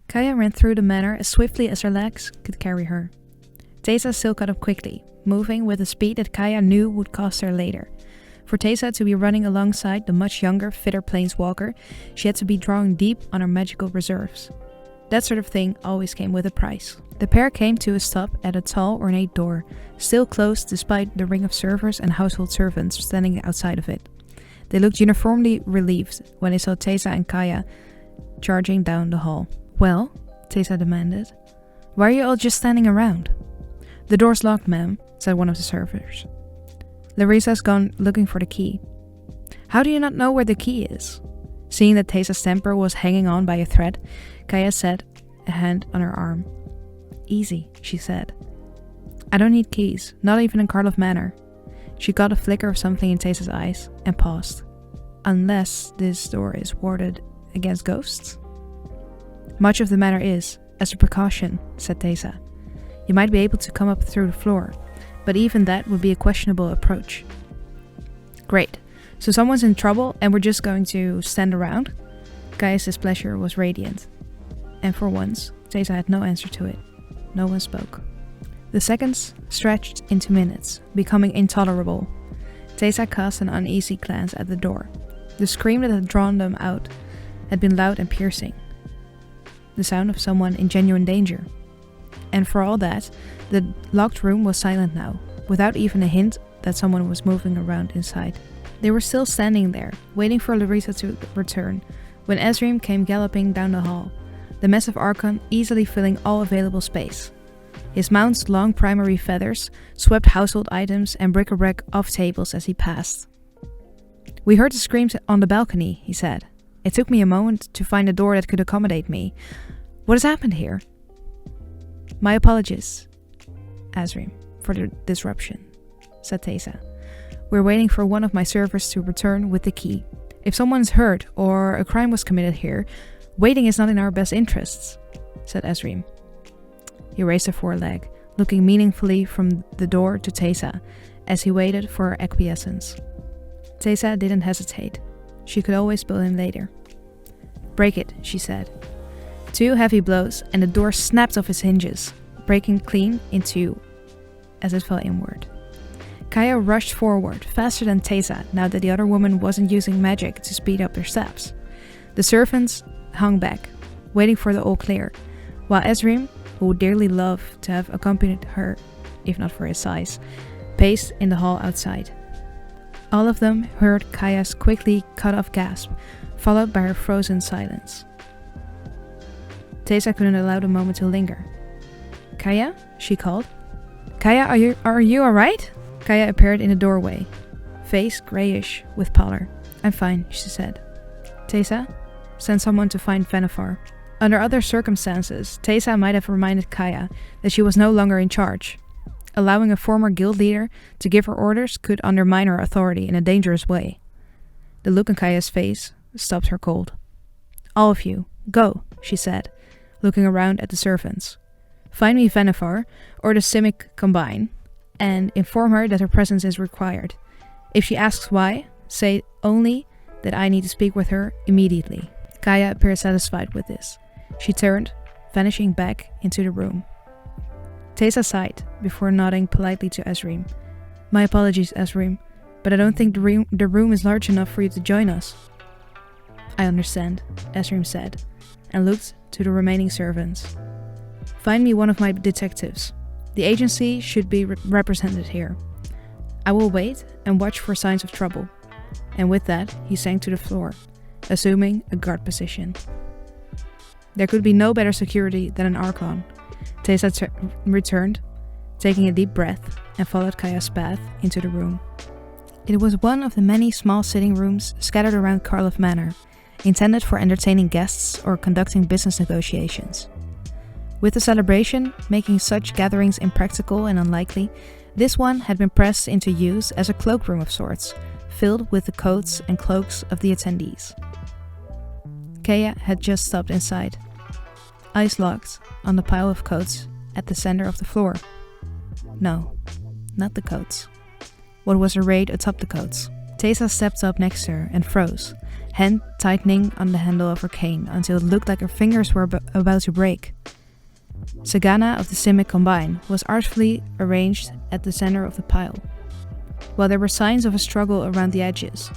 Kaya ran through the manor as swiftly as her legs could carry her. Teysa still caught up quickly, moving with a speed that Kaya knew would cost her later. For Teysa to be running alongside the much younger, fitter planeswalker, she had to be drawing deep on her magical reserves. That sort of thing always came with a price. The pair came to a stop at a tall, ornate door, still closed despite the ring of servers and household servants standing outside of it. They looked uniformly relieved when they saw Teysa and Kaya charging down the hall. "Well?" Teysa demanded. "Why are you all just standing around?" "The door's locked, ma'am," said one of the servers. "Larissa's gone looking for the key." "How do you not know where the key is?" Seeing that Teysa's temper was hanging on by a thread, Kaya set a hand on her arm. "Easy," she said. "I don't need keys, not even in Karlov Manor." She got a flicker of something in Teysa's eyes and paused. "Unless this door is warded against ghosts?" "Much of the manor is, as a precaution," said Teysa. "You might be able to come up through the floor, but even that would be a questionable approach." "Great. So someone's in trouble and we're just going to stand around?" Kaya's displeasure was radiant. And for once, Teysa had no answer to it. No one spoke. The seconds stretched into minutes, becoming intolerable. Teysa cast an uneasy glance at the door. The scream that had drawn them out had been loud and piercing. The sound of someone in genuine danger. And for all that, the locked room was silent now, without even a hint that someone was moving around inside. They were still standing there, waiting for Larissa to return, when Ezreem came galloping down the hall, the massive Archon easily filling all available space. His mount's long primary feathers swept household items and bric-a-brac off tables as he passed. "We heard the screams on the balcony," he said. "It took me a moment to find a door that could accommodate me. What has happened here?" "My apologies, Ezreem, for the disruption," said Teysa. "We're waiting for one of my servers to return with the key. If someone's hurt or a crime was committed here, waiting is not in our best interests," said Ezreem. He raised a foreleg, looking meaningfully from the door to Teysa as he waited for her acquiescence. Teysa didn't hesitate. She could always bill him later. "Break it," she said. 2 heavy blows and the door snapped off its hinges, breaking clean in 2 as it fell inward. Kaya rushed forward, faster than Teysa, now that the other woman wasn't using magic to speed up their steps. The servants hung back, waiting for the all clear, while Ezreem, who would dearly love to have accompanied her, if not for his size, paced in the hall outside. All of them heard Kaya's quickly cut-off gasp, followed by her frozen silence. Teysa couldn't allow the moment to linger. "Kaya?" she called. "Kaya, are you alright?" Kaya appeared in the doorway, face grayish with pallor. "I'm fine," she said. "Teysa, send someone to find Vannifar." Under other circumstances, Teysa might have reminded Kaya that she was no longer in charge. Allowing a former guild leader to give her orders could undermine her authority in a dangerous way. The look on Kaya's face stopped her cold. "All of you, go," she said, looking around at the servants. "Find me Vannifar or the Simic combine, and inform her that her presence is required. If she asks why, say only that I need to speak with her immediately." Kaya appeared satisfied with this. She turned, vanishing back into the room. Teysa sighed before nodding politely to Ezreem. "My apologies, Ezreem, but I don't think the room is large enough for you to join us." "I understand," Ezreem said, and looked to the remaining servants. "Find me one of my detectives. The agency should be represented here. I will wait and watch for signs of trouble." And with that, he sank to the floor, assuming a guard position. There could be no better security than an Archon. Teysa returned, taking a deep breath, and followed Kaya's path into the room. It was one of the many small sitting rooms scattered around Karlov Manor, intended for entertaining guests or conducting business negotiations. With the celebration making such gatherings impractical and unlikely, this one had been pressed into use as a cloakroom of sorts, filled with the coats and cloaks of the attendees. Kaya had just stopped inside, eyes locked on the pile of coats at the center of the floor. No, not the coats. What was arrayed atop the coats? Teysa stepped up next to her and froze, hand tightening on the handle of her cane until it looked like her fingers were about to break. Sagana of the Simic Combine was artfully arranged at the center of the pile. While there were signs of a struggle around the edges,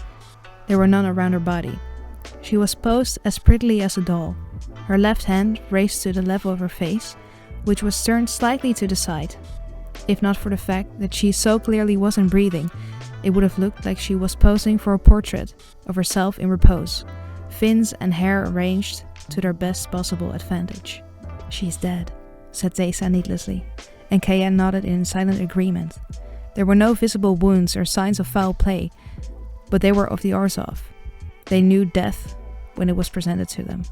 there were none around her body. She was posed as prettily as a doll, her left hand raised to the level of her face, which was turned slightly to the side. If not for the fact that she so clearly wasn't breathing, it would have looked like she was posing for a portrait of herself in repose, fins and hair arranged to their best possible advantage. "She's dead," said Teysa needlessly, and Kaya nodded in silent agreement. There were no visible wounds or signs of foul play, but they were of the Orzhov. They knew death when it was presented to them.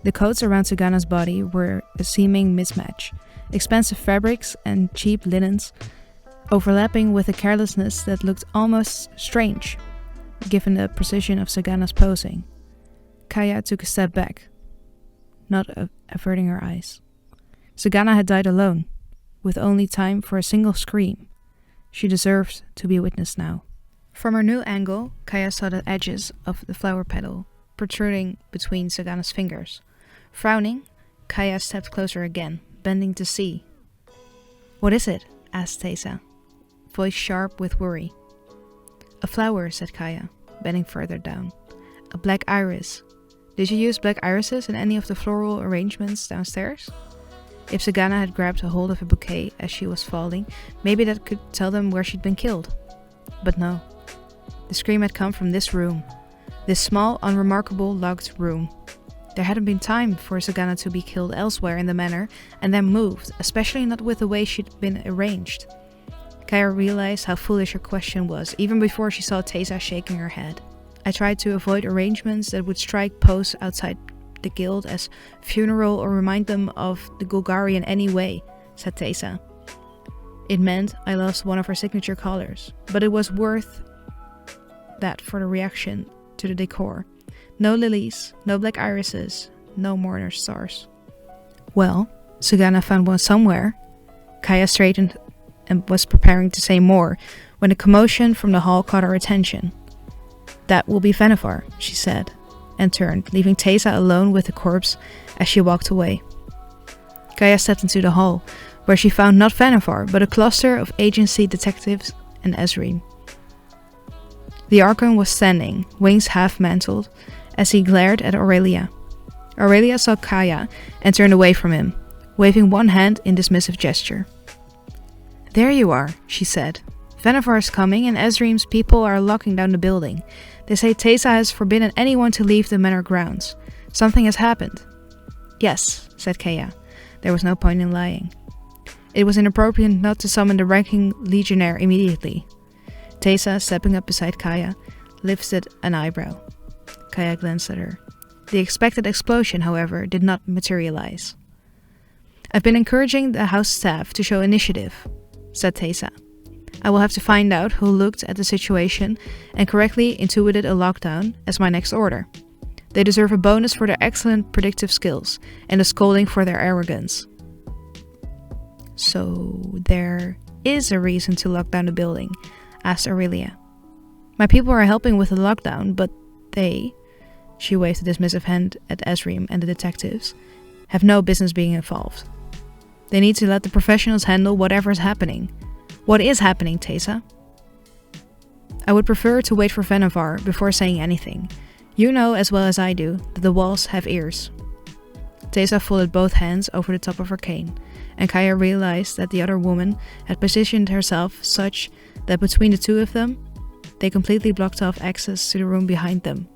The coats around Sagana's body were a seeming mismatch, expensive fabrics and cheap linens overlapping with a carelessness that looked almost strange, given the precision of Sagana's posing. Kaya took a step back, not averting her eyes. Sagana had died alone, with only time for a single scream. She deserved to be witnessed now. From her new angle, Kaya saw the edges of the flower petal protruding between Sagana's fingers. Frowning, Kaya stepped closer again, bending to see. "What is it?" asked Teysa, voice sharp with worry. "A flower," said Kaya, bending further down. "A black iris. Did you use black irises in any of the floral arrangements downstairs?" If Sagana had grabbed a hold of a bouquet as she was falling, maybe that could tell them where she'd been killed. But no. The scream had come from this room. This small, unremarkable, locked room. There hadn't been time for Sagana to be killed elsewhere in the manor and then moved, especially not with the way she'd been arranged. Kaya realized how foolish her question was, even before she saw Teysa shaking her head. "I tried to avoid arrangements that would strike posts outside the guild as funeral or remind them of the Golgari in any way," said Teysa. "It meant I lost one of her signature colors, but it was worth that for the reaction to the decor. No lilies, no black irises, no mourner's stars." "Well, Sagana found one somewhere." Kaya straightened and was preparing to say more when a commotion from the hall caught her attention. "That will be Venivar," she said, and turned, leaving Teysa alone with the corpse as she walked away. Kaya stepped into the hall, where she found not Venivar, but a cluster of agency detectives and Ezreem. The Archon was standing, wings half-mantled, as he glared at Aurelia. Aurelia saw Kaya and turned away from him, waving one hand in dismissive gesture. "There you are," she said. "Venivar is coming and Ezreem's people are locking down the building. They say Teysa has forbidden anyone to leave the manor grounds. Something has happened." "Yes," said Kaya. There was no point in lying. It was inappropriate not to summon the ranking legionnaire immediately. Teysa, stepping up beside Kaya, lifted an eyebrow. Kaya glanced at her. The expected explosion, however, did not materialize. "I've been encouraging the house staff to show initiative," said Teysa. "I will have to find out who looked at the situation and correctly intuited a lockdown as my next order. They deserve a bonus for their excellent predictive skills and a scolding for their arrogance." "So there is a reason to lock down the building?" asked Aurelia. "My people are helping with the lockdown, but they," she waved a dismissive hand at Ezreem and the detectives, "have no business being involved. They need to let the professionals handle whatever is happening." "What is happening, Teysa?" "I would prefer to wait for Venivar before saying anything. You know as well as I do that the walls have ears." Teysa folded both hands over the top of her cane, and Kaya realized that the other woman had positioned herself such that between the two of them, they completely blocked off access to the room behind them.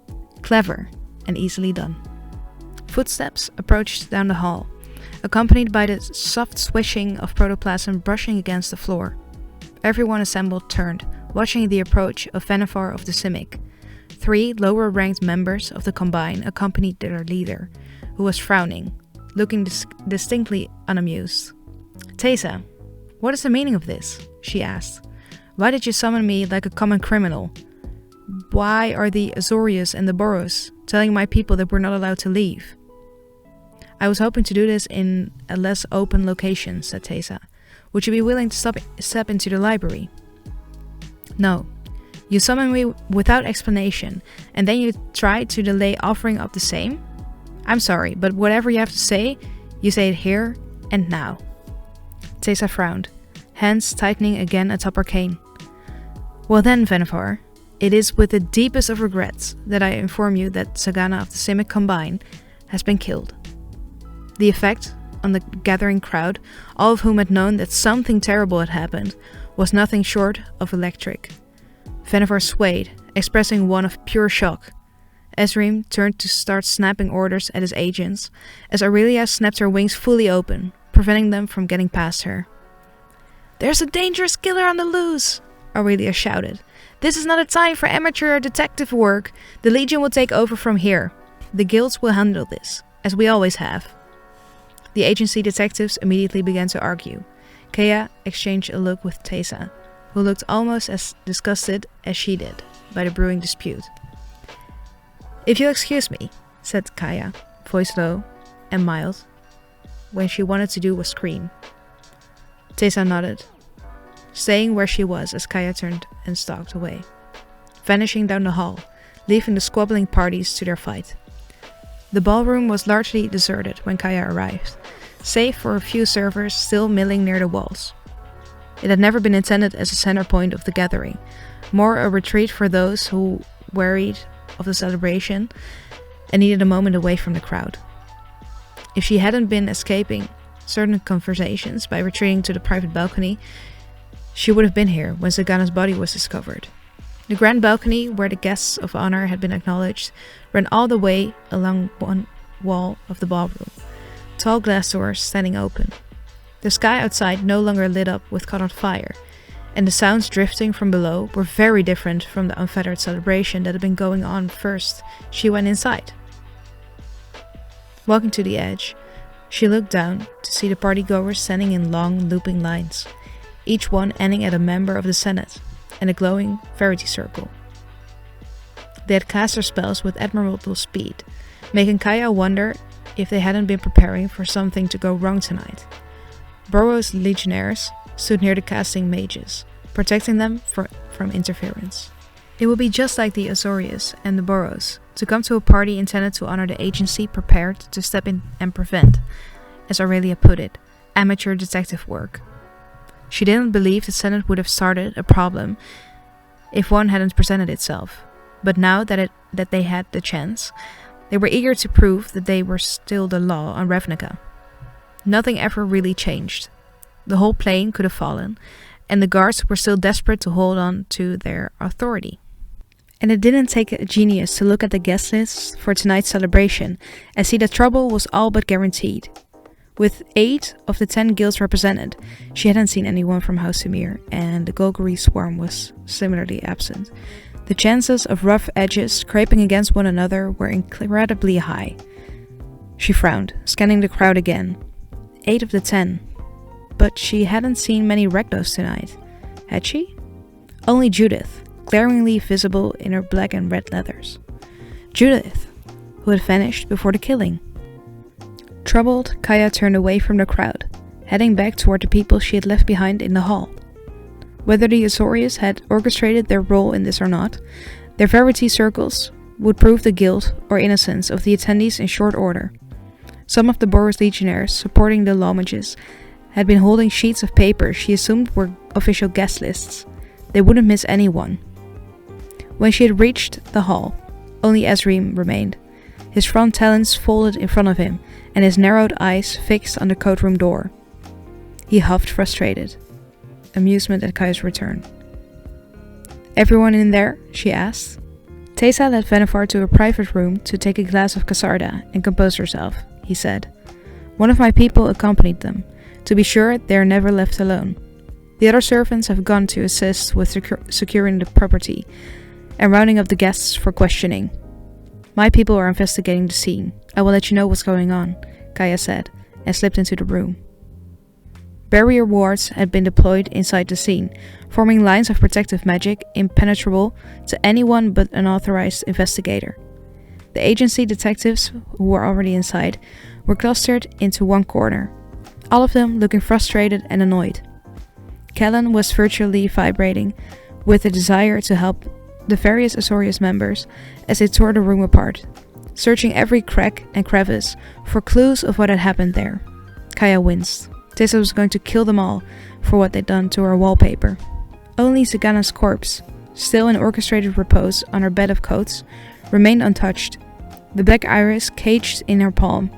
Clever and easily done. Footsteps approached down the hall, accompanied by the soft swishing of protoplasm brushing against the floor. Everyone assembled turned, watching the approach of Venivar of the Simic. 3 lower-ranked members of the Combine accompanied their leader, who was frowning, looking distinctly unamused. "Teysa, what is the meaning of this?" she asked. "Why did you summon me like a common criminal? Why are the Azorius and the Boros telling my people that we're not allowed to leave?" "I was hoping to do this in a less open location," said Teysa. "Would you be willing to step into the library?" "No. You summon me without explanation, and then you try to delay offering up the same? I'm sorry, but whatever you have to say, you say it here and now. Teysa frowned, hands tightening again atop her cane. Well then, Venivar, it is with the deepest of regrets that I inform you that Sagana of the Simic Combine has been killed. The effect on the gathering crowd, all of whom had known that something terrible had happened, was nothing short of electric. Venivar swayed, expressing one of pure shock. Ezreem turned to start snapping orders at his agents, as Aurelia snapped her wings fully open, preventing them from getting past her. "There's a dangerous killer on the loose!" Aurelia shouted. "This is not a time for amateur detective work. The Legion will take over from here. The guilds will handle this, as we always have." The agency detectives immediately began to argue. Kea exchanged a look with Teysa, who looked almost as disgusted as she did by the brewing dispute. "If you'll excuse me," said Kaya, voice low and mild. When she wanted to do was scream. Teysa nodded, staying where she was as Kaya turned and stalked away, vanishing down the hall, leaving the squabbling parties to their fight. The ballroom was largely deserted when Kaya arrived, save for a few servers still milling near the walls. It had never been intended as a center point of the gathering, more a retreat for those who wearied of the celebration and needed a moment away from the crowd. If she hadn't been escaping certain conversations by retreating to the private balcony, she would have been here when Sagana's body was discovered. The grand balcony, where the guests of honor had been acknowledged, ran all the way along one wall of the ballroom, tall glass doors standing open. The sky outside no longer lit up with colored fire, and the sounds drifting from below were very different from the unfettered celebration that had been going on first she went inside. Walking to the edge, she looked down to see the partygoers standing in long, looping lines, each one ending at a member of the Senate and a glowing Verity Circle. They had cast their spells with admirable speed, making Kaya wonder if they hadn't been preparing for something to go wrong tonight. Burrow's legionnaires stood near the casting mages, protecting them from interference. It would be just like the Azorius and the Burrows to come to a party intended to honor the agency prepared to step in and prevent, as Aurelia put it, amateur detective work. She didn't believe the Senate would have started a problem if one hadn't presented itself, but now that they had the chance, they were eager to prove that they were still the law on Ravnica. Nothing ever really changed. The whole plane could have fallen, and the guards were still desperate to hold on to their authority. And it didn't take a genius to look at the guest lists for tonight's celebration and see that trouble was all but guaranteed. With 8 of the 10 guilds represented, she hadn't seen anyone from House Sumir, and the Golgari swarm was similarly absent. The chances of rough edges scraping against one another were incredibly high. She frowned, scanning the crowd again. 8 of the 10. But she hadn't seen many Regdos tonight. Had she? Only Judith, glaringly visible in her black and red leathers. Judith, who had vanished before the killing. Troubled, Kaya turned away from the crowd, heading back toward the people she had left behind in the hall. Whether the Azorius had orchestrated their role in this or not, their Verity Circles would prove the guilt or innocence of the attendees in short order. Some of the Boros legionnaires supporting the Lawmages had been holding sheets of paper she assumed were official guest lists. They wouldn't miss anyone. When she had reached the hall, only Ezreem remained, his front talons folded in front of him and his narrowed eyes fixed on the coat room door. He huffed frustrated, amusement at Kaya's return. "Everyone in there?" she asked. Teysa led Venivar to a private room to take a glass of Casarda and compose herself, he said. "One of my people accompanied them. To be sure, they are never left alone. The other servants have gone to assist with securing the property and rounding up the guests for questioning. My people are investigating the scene. I will let you know what's going on," Kaya said, and slipped into the room. Barrier wards had been deployed inside the scene, forming lines of protective magic impenetrable to anyone but an authorized investigator. The agency detectives, who were already inside, were clustered into one corner, all of them looking frustrated and annoyed. Kellen was virtually vibrating with a desire to help the various Azorius members as they tore the room apart, searching every crack and crevice for clues of what had happened there. Kaya winced. Tessa was going to kill them all for what they'd done to her wallpaper. Only Sagana's corpse, still in orchestrated repose on her bed of coats, remained untouched, the black iris caged in her palm,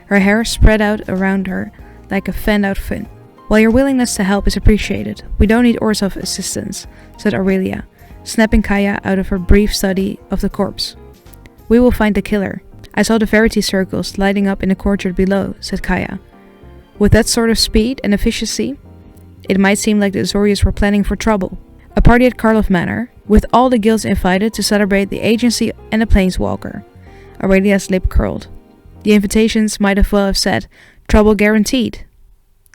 her hair spread out around her like a fanned-out fin. "While your willingness to help is appreciated, we don't need Orzhov's assistance," said Aurelia, snapping Kaya out of her brief study of the corpse. "We will find the killer. I saw the verity circles lighting up in the courtyard below," said Kaya. With that sort of speed and efficiency, it might seem like the Azorius were planning for trouble. A party at Karlov Manor, with all the guilds invited to celebrate the agency and the Planeswalker. Aurelia's lip curled. The invitations might as well have said, "Trouble guaranteed."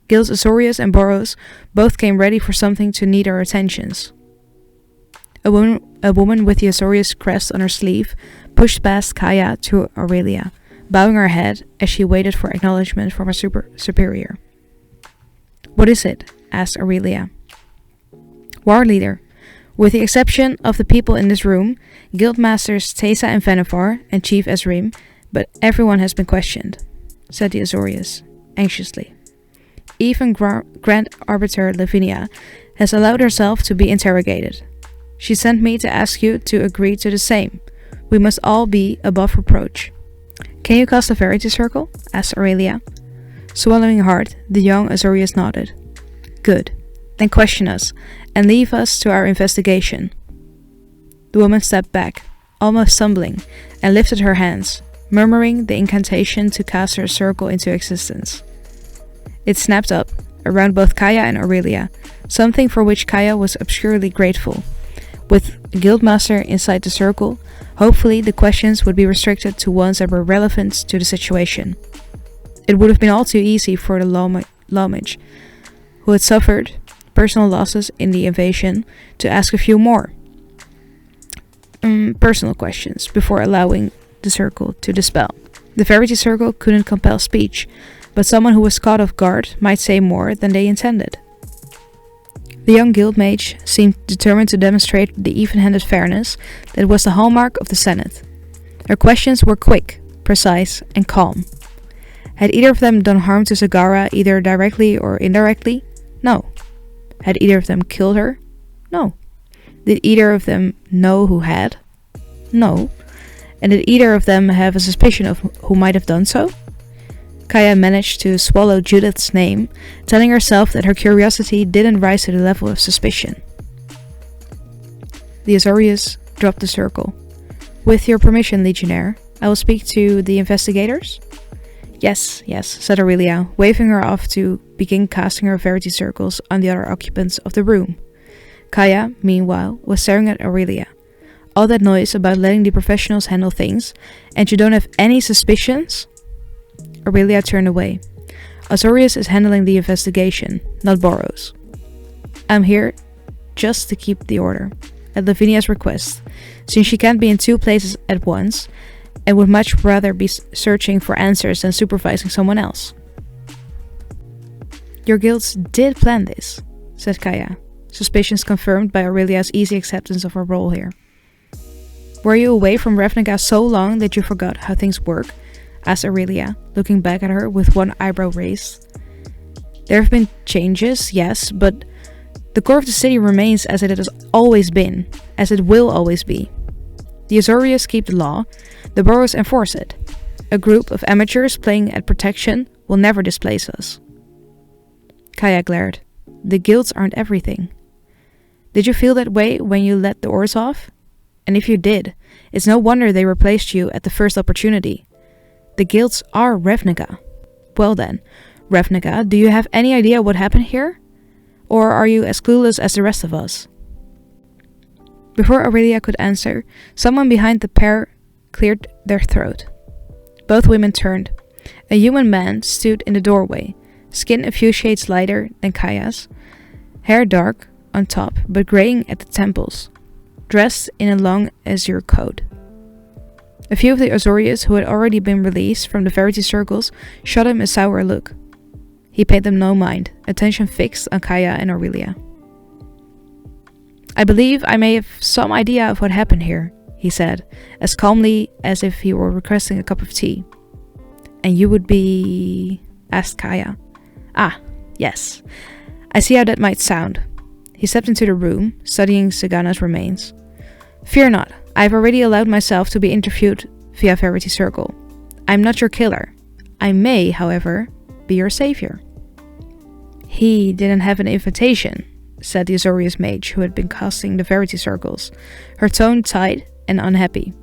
Guilds Azorius and Boros both came ready for something to need our attentions. A woman with the Azorius crest on her sleeve pushed past Kaya to Aurelia, bowing her head as she waited for acknowledgement from her superior. "What is it?" asked Aurelia. "War leader. With the exception of the people in this room, Guildmasters Teysa and Venevar, and Chief Ezreem, but everyone has been questioned," said the Azorius, anxiously. "Even Grand Arbiter Lavinia has allowed herself to be interrogated. She sent me to ask you to agree to the same. We must all be above reproach." "Can you cast a Verity Circle?" asked Aurelia. Swallowing hard, the young Azorius nodded. "Good. Then question us, and leave us to our investigation." The woman stepped back, almost stumbling, and lifted her hands, murmuring the incantation to cast her circle into existence. It snapped up, around both Kaya and Aurelia, something for which Kaya was obscurely grateful. With a guildmaster inside the circle, hopefully the questions would be restricted to ones that were relevant to the situation. It would have been all too easy for the Lomage, who had suffered personal losses in the invasion, to ask a few more personal questions before allowing the circle to dispel. The Verity Circle couldn't compel speech, but someone who was caught off guard might say more than they intended. The young guild mage seemed determined to demonstrate the even-handed fairness that was the hallmark of the Senate. Her questions were quick, precise, and calm. Had either of them done harm to Zagara either directly or indirectly? No. Had either of them killed her? No. Did either of them know who had? No. And did either of them have a suspicion of who might have done so? Kaya managed to swallow Judith's name, telling herself that her curiosity didn't rise to the level of suspicion. The Azorius dropped the circle. "With your permission, Legionnaire, I will speak to the investigators?" Yes, said Aurelia, waving her off to begin casting her Verity Circles on the other occupants of the room. Kaya, meanwhile, was staring at Aurelia. All that noise about letting the professionals handle things, and you don't have any suspicions? Aurelia turned away. Azorius is handling the investigation, not Boros. I'm here just to keep the order, at Lavinia's request, since she can't be in two places at once, and would much rather be searching for answers than supervising someone else. Your guilds did plan this, said Kaya, suspicions confirmed by Aurelia's easy acceptance of her role here. Were you away from Ravnica so long that you forgot how things work? Asked Aurelia, looking back at her with one eyebrow raised. There have been changes, yes, but the core of the city remains as it has always been, as it will always be. The Azorius keep the law, the Boros enforce it. A group of amateurs playing at protection will never displace us. Kaya glared. The guilds aren't everything. Did you feel that way when you let the Orzhov? And if you did, it's no wonder they replaced you at the first opportunity. The guilds are Ravnica. Well then, Ravnica, do you have any idea what happened here? Or are you as clueless as the rest of us? Before Aurelia could answer, someone behind the pair cleared their throat. Both women turned. A human man stood in the doorway, skin a few shades lighter than Kaya's, hair dark on top but graying at the temples, dressed in a long azure coat. A few of the Azorius who had already been released from the Verity Circles shot him a sour look. He paid them no mind, attention fixed on Kaya and Aurelia. I believe I may have some idea of what happened here, he said, as calmly as if he were requesting a cup of tea. And you would be... asked Kaya. Ah, yes. I see how that might sound. He stepped into the room, studying Sagana's remains. Fear not, I have already allowed myself to be interviewed via Verity Circle. I am not your killer. I may, however, be your savior. He didn't have an invitation, said the Azorius mage who had been casting the Verity Circles, her tone tight and unhappy.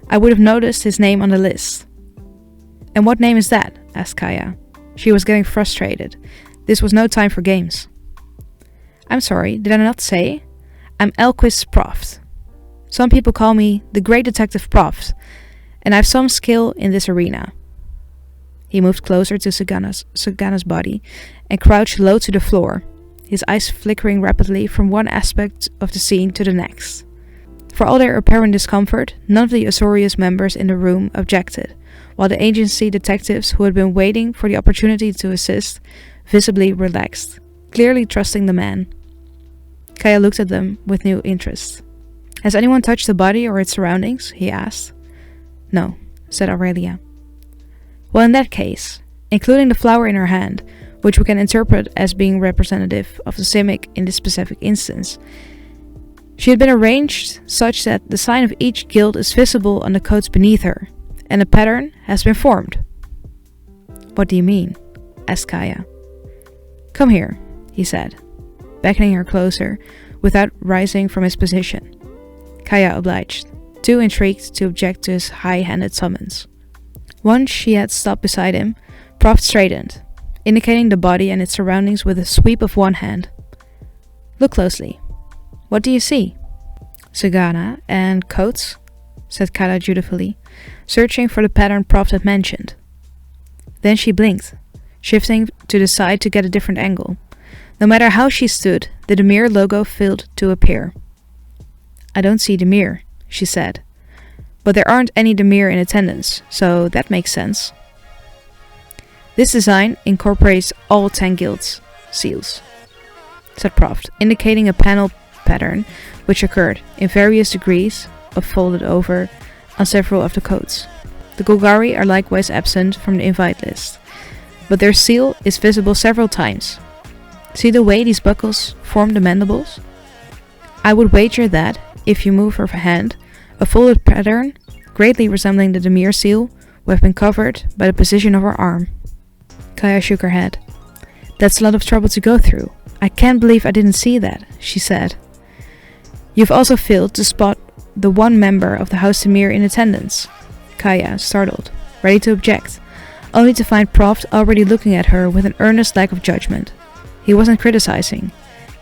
I would have noticed his name on the list. And what name is that? Asked Kaya. She was getting frustrated. This was no time for games. I'm sorry, did I not say? I'm Elquist Proft. Some people call me the Great Detective Proft, and I have some skill in this arena. He moved closer to Sagana's body and crouched low to the floor, his eyes flickering rapidly from one aspect of the scene to the next. For all their apparent discomfort, none of the Azorius members in the room objected, while the agency detectives who had been waiting for the opportunity to assist visibly relaxed, clearly trusting the man. Kaya looked at them with new interest. Has anyone touched the body or its surroundings? He asked. No, said Aurelia. Well, in that case, including the flower in her hand, which we can interpret as being representative of the Simic in this specific instance, she had been arranged such that the sign of each guild is visible on the coats beneath her, and a pattern has been formed. What do you mean? Asked Kaya. Come here, he said, beckoning her closer without rising from his position. Kaya obliged, too intrigued to object to his high-handed summons. Once she had stopped beside him, Proft straightened, indicating the body and its surroundings with a sweep of one hand. Look closely. What do you see? Sagana and coats, said Kaya dutifully, searching for the pattern Proft had mentioned. Then she blinked, shifting to the side to get a different angle. No matter how she stood, the Demir logo failed to appear. I don't see Demir, she said. But there aren't any Demir in attendance, so that makes sense. This design incorporates all 10 guilds' seals, said Proft, indicating a panel pattern which occurred in various degrees of folded over on several of the coats. The Golgari are likewise absent from the invite list, but their seal is visible several times. See the way these buckles form the mandibles? I would wager that, if you move her hand, a folded pattern, greatly resembling the Demir seal, would have been covered by the position of her arm. Kaya shook her head. That's a lot of trouble to go through. I can't believe I didn't see that, she said. You've also failed to spot the one member of the House Demir in attendance. Kaya, startled, ready to object, only to find Proft already looking at her with an earnest lack of judgment. He wasn't criticizing.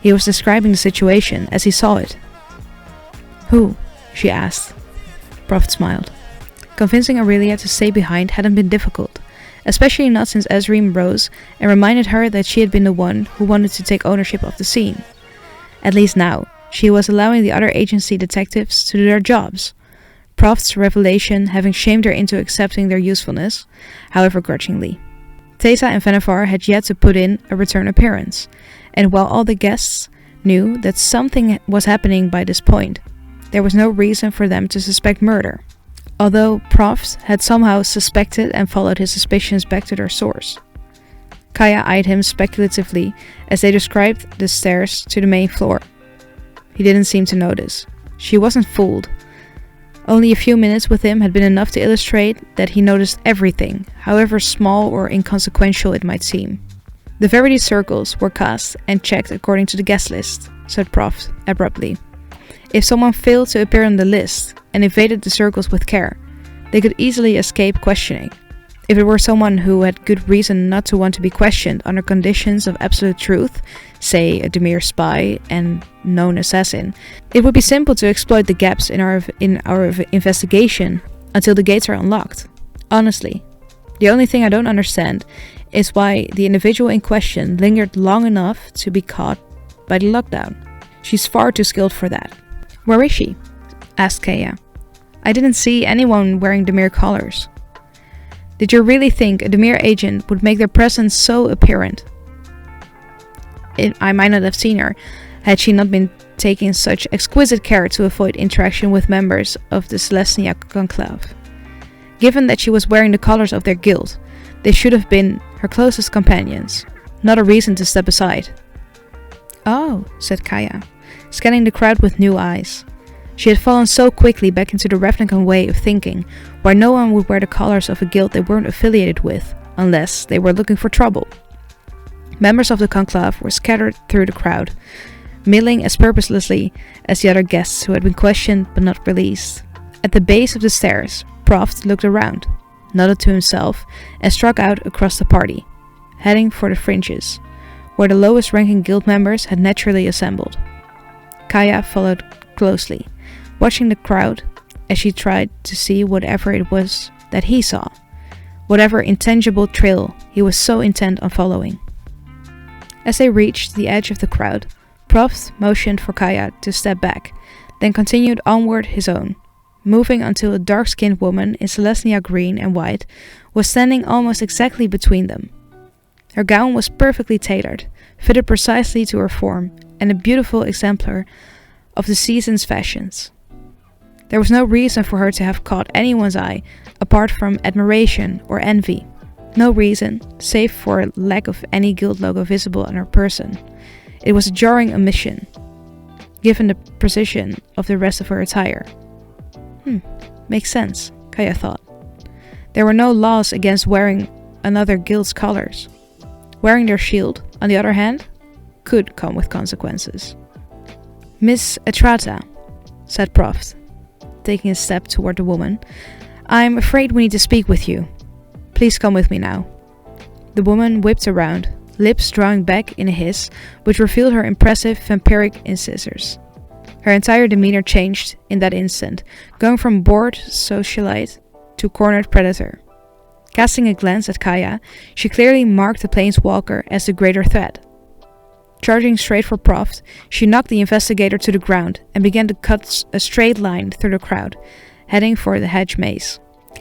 He was describing the situation as he saw it. Who? She asked. Proft smiled. Convincing Aurelia to stay behind hadn't been difficult, especially not since Ezreem rose and reminded her that she had been the one who wanted to take ownership of the scene. At least now, she was allowing the other agency detectives to do their jobs, Proft's revelation having shamed her into accepting their usefulness, however grudgingly. Teysa and Venevar had yet to put in a return appearance, and while all the guests knew that something was happening by this point, there was no reason for them to suspect murder, although Proft had somehow suspected and followed his suspicions back to their source. Kaya eyed him speculatively as they described the stairs to the main floor. He didn't seem to notice. She wasn't fooled. Only a few minutes with him had been enough to illustrate that he noticed everything, however small or inconsequential it might seem. The Verity circles were cast and checked according to the guest list, said Proft abruptly. If someone failed to appear on the list and evaded the circles with care, they could easily escape questioning. If it were someone who had good reason not to want to be questioned under conditions of absolute truth, say a Demir spy and known assassin, it would be simple to exploit the gaps in our investigation until the gates are unlocked. Honestly, the only thing I don't understand is why the individual in question lingered long enough to be caught by the lockdown. She's far too skilled for that. Where is she? Asked Kaya. I didn't see anyone wearing Demir collars. Did you really think a Demir agent would make their presence so apparent? I might not have seen her. had she not been taking such exquisite care to avoid interaction with members of the Selesnya conclave. Given that she was wearing the colors of their guild, they should have been her closest companions, not a reason to step aside. "Oh," said Kaya, scanning the crowd with new eyes. She had fallen so quickly back into the Ravnican way of thinking, where no one would wear the colors of a guild they weren't affiliated with, unless they were looking for trouble. Members of the conclave were scattered through the crowd, milling as purposelessly as the other guests who had been questioned but not released. At the base of the stairs, Proft looked around, nodded to himself, and struck out across the party, heading for the fringes, where the lowest ranking guild members had naturally assembled. Kaya followed closely, watching the crowd as she tried to see whatever it was that he saw, whatever intangible trail he was so intent on following. As they reached the edge of the crowd, Proft motioned for Kaya to step back, then continued onward his own, moving until a dark-skinned woman in Selesnya green and white was standing almost exactly between them. Her gown was perfectly tailored, fitted precisely to her form, and a beautiful exemplar of the season's fashions. There was no reason for her to have caught anyone's eye apart from admiration or envy. No reason, save for a lack of any guild logo visible on her person. It was a jarring omission, given the precision of the rest of her attire. Makes sense, Kaya thought. There were no laws against wearing another guild's colors. Wearing their shield, on the other hand, could come with consequences. "Miss Etrata," said Proft, taking a step toward the woman, "I'm afraid we need to speak with you. Please come with me now." The woman whipped around, lips drawing back in a hiss, which revealed her impressive vampiric incisors. Her entire demeanor changed in that instant, going from bored socialite to cornered predator. Casting a glance at Kaya, she clearly marked the planeswalker as the greater threat. Charging straight for Proft, she knocked the investigator to the ground and began to cut a straight line through the crowd, heading for the hedge maze.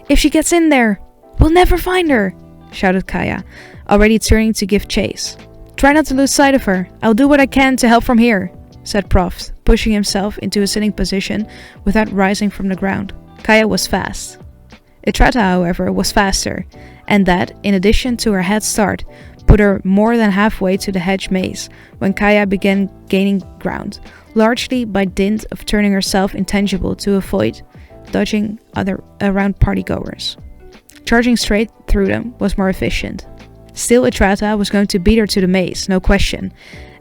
"If she gets in there, we'll never find her!" shouted Kaya, already turning to give chase. "Try not to lose sight of her. I'll do what I can to help from here," said Proft, pushing himself into a sitting position without rising from the ground. Kaya was fast. Etrata, however, was faster, and that, in addition to her head start, put her more than halfway to the hedge maze when Kaya began gaining ground, largely by dint of turning herself intangible to avoid dodging other around partygoers. Charging straight through them was more efficient. Still, Etrata was going to beat her to the maze, no question,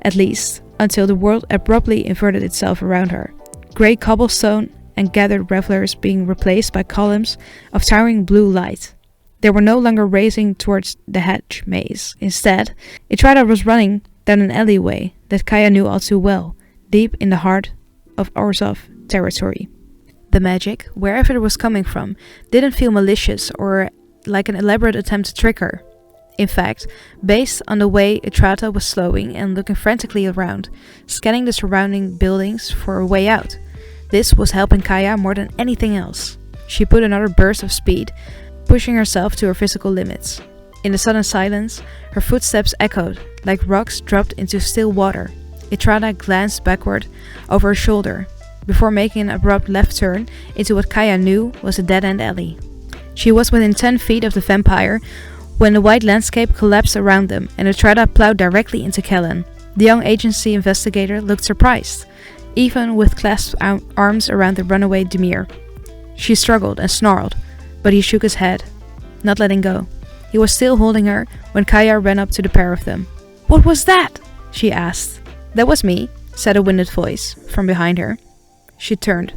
at least until the world abruptly inverted itself around her. Grey cobblestone and gathered revelers being replaced by columns of towering blue light. They were no longer racing towards the hedge maze. Instead, Etrata was running down an alleyway that Kaya knew all too well, deep in the heart of Orzhov territory. The magic, wherever it was coming from, didn't feel malicious or like an elaborate attempt to trick her. In fact, based on the way Etrata was slowing and looking frantically around, scanning the surrounding buildings for a way out, this was helping Kaya more than anything else. She put another burst of speed, pushing herself to her physical limits. In the sudden silence, her footsteps echoed like rocks dropped into still water. Etrata glanced backward over her shoulder, before making an abrupt left turn into what Kaya knew was a dead-end alley. She was within 10 feet of the vampire when the white landscape collapsed around them and Etrata plowed directly into Kellen. The young agency investigator looked surprised, even with clasped arms around the runaway Demir. She struggled and snarled, but he shook his head, not letting go. He was still holding her when Kaya ran up to the pair of them. "What was that?" she asked. "That was me," said a winded voice from behind her. She turned.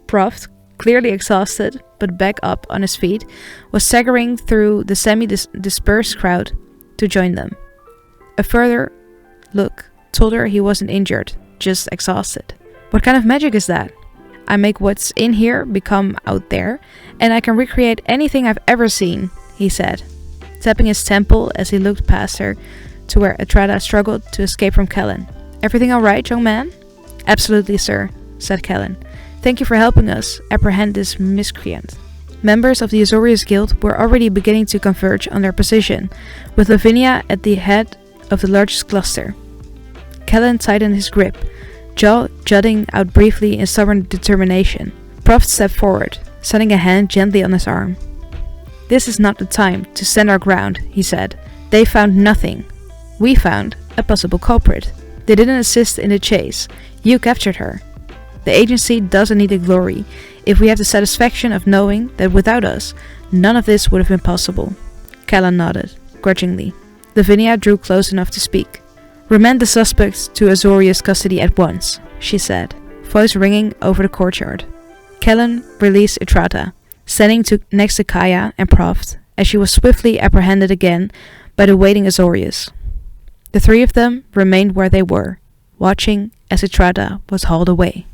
Proft, clearly exhausted but back up on his feet, was staggering through the semi-dispersed crowd to join them. A further look told her he wasn't injured, just exhausted. "What kind of magic is that?" "I make what's in here become out there, and I can recreate anything I've ever seen," he said, tapping his temple as he looked past her to where Etrata struggled to escape from Kellen. "Everything all right, young man?" "Absolutely, sir," said Kellen. "Thank you for helping us apprehend this miscreant." Members of the Azorius Guild were already beginning to converge on their position, with Lavinia at the head of the largest cluster. Kellen tightened his grip, jaw jutting out briefly in stubborn determination. Proft stepped forward, setting a hand gently on his arm. "This is not the time to stand our ground," he said. "They found nothing. We found a possible culprit. They didn't assist in the chase. You captured her. The agency doesn't need the glory if we have the satisfaction of knowing that without us, none of this would have been possible." Kellen nodded, grudgingly. Lavinia drew close enough to speak. "Remand the suspects to Azoria's custody at once," she said, voice ringing over the courtyard. Kellen released Itrata, standing next to Kaya and Proft, as she was swiftly apprehended again by the waiting Azorius. The three of them remained where they were, watching as Itrata was hauled away.